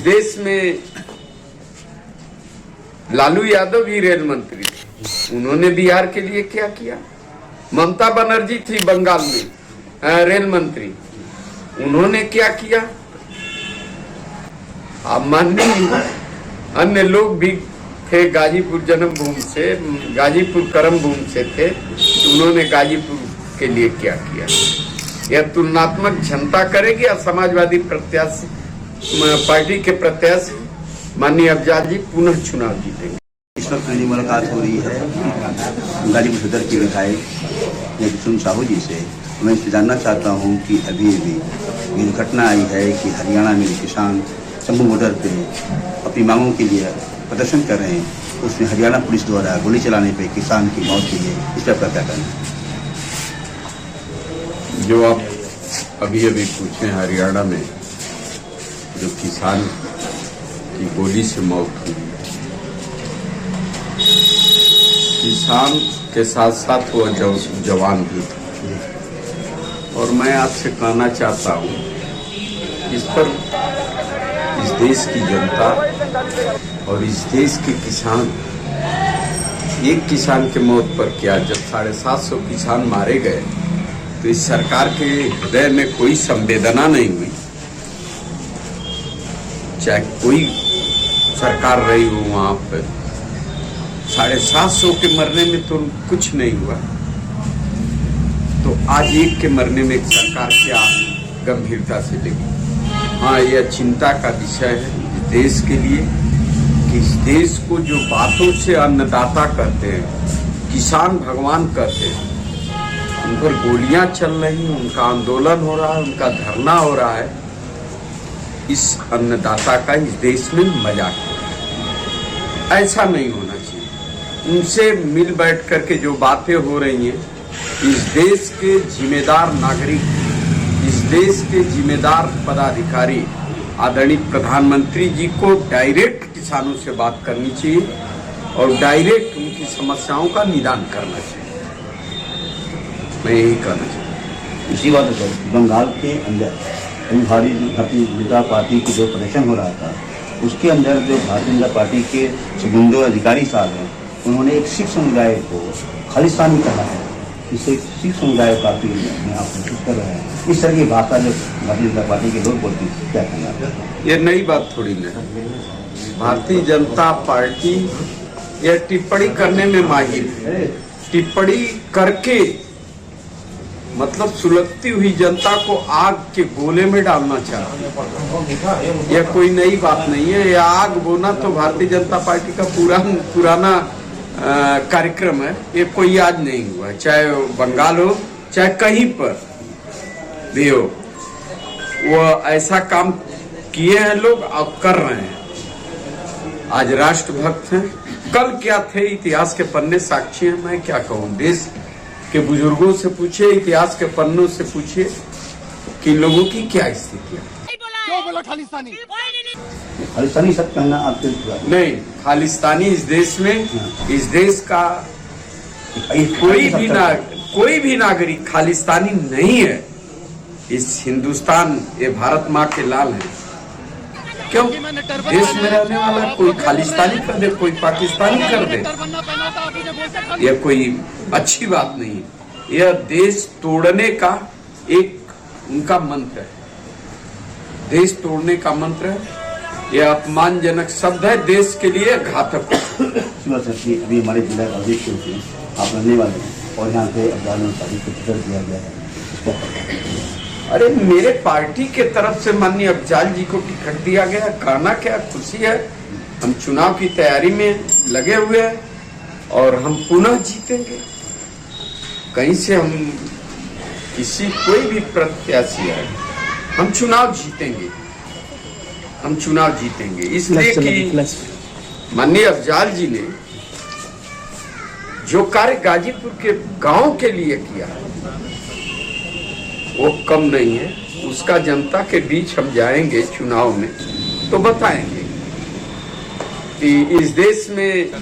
देश में लालू यादव भी रेल मंत्री थे, उन्होंने बिहार के लिए क्या किया। ममता बनर्जी थी बंगाल में रेल मंत्री, उन्होंने क्या किया। आप मानिए अन्य लोग भी थे, गाजीपुर जन्मभूमि से, गाजीपुर कर्मभूमि से थे, तो उन्होंने गाजीपुर के लिए क्या किया। यह तुलनात्मक जनता करेगी या समाजवादी प्रत्याशी पार्टी के प्रत्याशी माननीय अफजाल जी पुनः चुनाव जीतेंगे। इस वक्त मेरी मुलाकात हो रही है गाजीपुर सदर के विधायक किशुन साहू जी से। मैं इससे जानना चाहता हूं कि अभी ये घटना आई है कि हरियाणा में किसान शंभू बॉर्डर पे अपनी मांगों के लिए प्रदर्शन कर रहे हैं, उसमें हरियाणा पुलिस द्वारा गोली चलाने पे किसान की मौत हुई है, इस पर क्या कहना है। जो आप अभी पूछे हरियाणा में जो किसान की गोली से मौत हुई, किसान के साथ साथ वो जवान भी था। और मैं आपसे कहना चाहता हूँ, इस पर इस देश की जनता और इस देश के किसान, एक किसान के मौत पर क्या, जब 750 किसान मारे गए तो इस सरकार के हृदय में कोई संवेदना नहीं हुई। चाहे कोई सरकार रही हो, वहां पर 750 के मरने में तो कुछ नहीं हुआ, तो आज एक के मरने में एक सरकार क्या गंभीरता से लेगी। हाँ, यह चिंता का विषय है इस देश के लिए कि इस देश को जो बातों से अन्नदाता कहते हैं, किसान भगवान कहते हैं, उन पर गोलियां चल रही, उनका आंदोलन हो रहा है, उनका धरना हो रहा है। इस अन्नदाता का इस देश में मजाक हो रहा है। ऐसा नहीं होना चाहिए। उनसे मिल बैठ करके जो बातें हो रही हैं, इस देश के जिम्मेदार नागरिक, इस देश के जिम्मेदार पदाधिकारी आदरणीय प्रधानमंत्री जी को डायरेक्ट किसानों से बात करनी चाहिए और डायरेक्ट उनकी समस्याओं का निदान करना चाहिए। मैं यही कहना चाहता। इसी बात पर बंगाल के अंदर भारतीय जनता पार्टी की जो प्रदर्शन हो रहा था, उसके अंदर जो भारतीय जनता पार्टी के सुबुंदो अधिकारी साहब हैं, उन्होंने एक सिख समुदाय को खालिस्तानी कहा है। इससे सिख समुदाय काफी महसूस कर रहे हैं। इस तरह की भाषा जो भारतीय जनता पार्टी के लोग बोलते हैं, क्या कहना। ये नई बात थोड़ी ना, भारतीय जनता पार्टी यह टिप्पणी करने में माहिर है। टिप्पणी करके मतलब सुलगती हुई जनता को आग के गोले में डालना चाहती है। यह कोई नई बात नहीं है। यह आग बोना तो भारतीय जनता पार्टी का पुराना कार्यक्रम है। ये कोई आज नहीं हुआ, चाहे बंगाल हो चाहे कहीं पर भी हो, वो ऐसा काम किए हैं लोग और कर रहे हैं। आज राष्ट्रभक्त हैं, कल क्या थे इतिहास के पन्ने साक्षी हैं। मैं क्या कहूँ, देश के बुजुर्गों से पूछिए, इतिहास के पन्नों से पूछिए कि लोगों की क्या स्थिति है। क्यों बोला खालिस्तानी? खालिस्तानी सब कहना आपके नहीं, खालिस्तानी इस देश में, इस देश का कोई भी नागरिक खालिस्तानी नहीं है। इस हिंदुस्तान, ये भारत माँ के लाल है। क्यों देश में रहने वाला कोई खालिस्तानी कर दे, कोई पाकिस्तानी कर दे, यह कोई अच्छी बात नहीं। यह देश तोड़ने का एक उनका मंत्र है, देश तोड़ने का मंत्र है। यह अपमानजनक शब्द है, देश के लिए घातक। अभी हमारे जिला आप रहने वाले हैं और यहाँ पे अफजाल शादी को टिकट दिया गया है। अरे मेरे पार्टी के तरफ से माननीय अफजाल जी को टिकट दिया गया, कहना क्या खुशी है। हम चुनाव की तैयारी में लगे हुए हैं और हम पुनः जीतेंगे। कहीं से हम कोई भी प्रत्याशी है, हम चुनाव जीतेंगे, हम चुनाव जीतेंगे। इसलिए कि माननीय अफजाल जी ने जो कार्य गाजीपुर के गांव के लिए किया वो कम नहीं है। उसका जनता के बीच हम जाएंगे चुनाव में तो बताएंगे कि इस देश में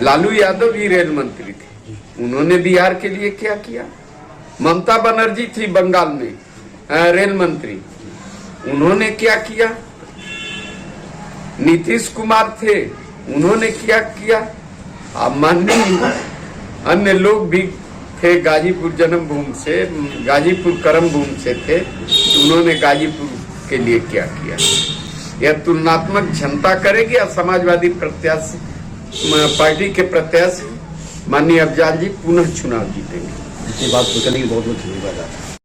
लालू यादव भी रेल मंत्री थे, उन्होंने बिहार के लिए क्या किया। ममता बनर्जी थी बंगाल में रेल मंत्री, उन्होंने क्या किया? नीतीश कुमार थे, उन्होंने क्या किया? अब माननीय अन्य लोग भी थे, गाजीपुर जन्मभूमि से, गाजीपुर कर्मभूमि से थे, उन्होंने गाजीपुर के लिए क्या किया? यह तुलनात्मक जनता करेगी या समाजवादी प्रत्याशी पार्टी के प्रत्याशी माननीय अफजाल जी पुनः चुनाव जीतेंगे? इसी बात को करने की बहुत बहुत धन्यवाद।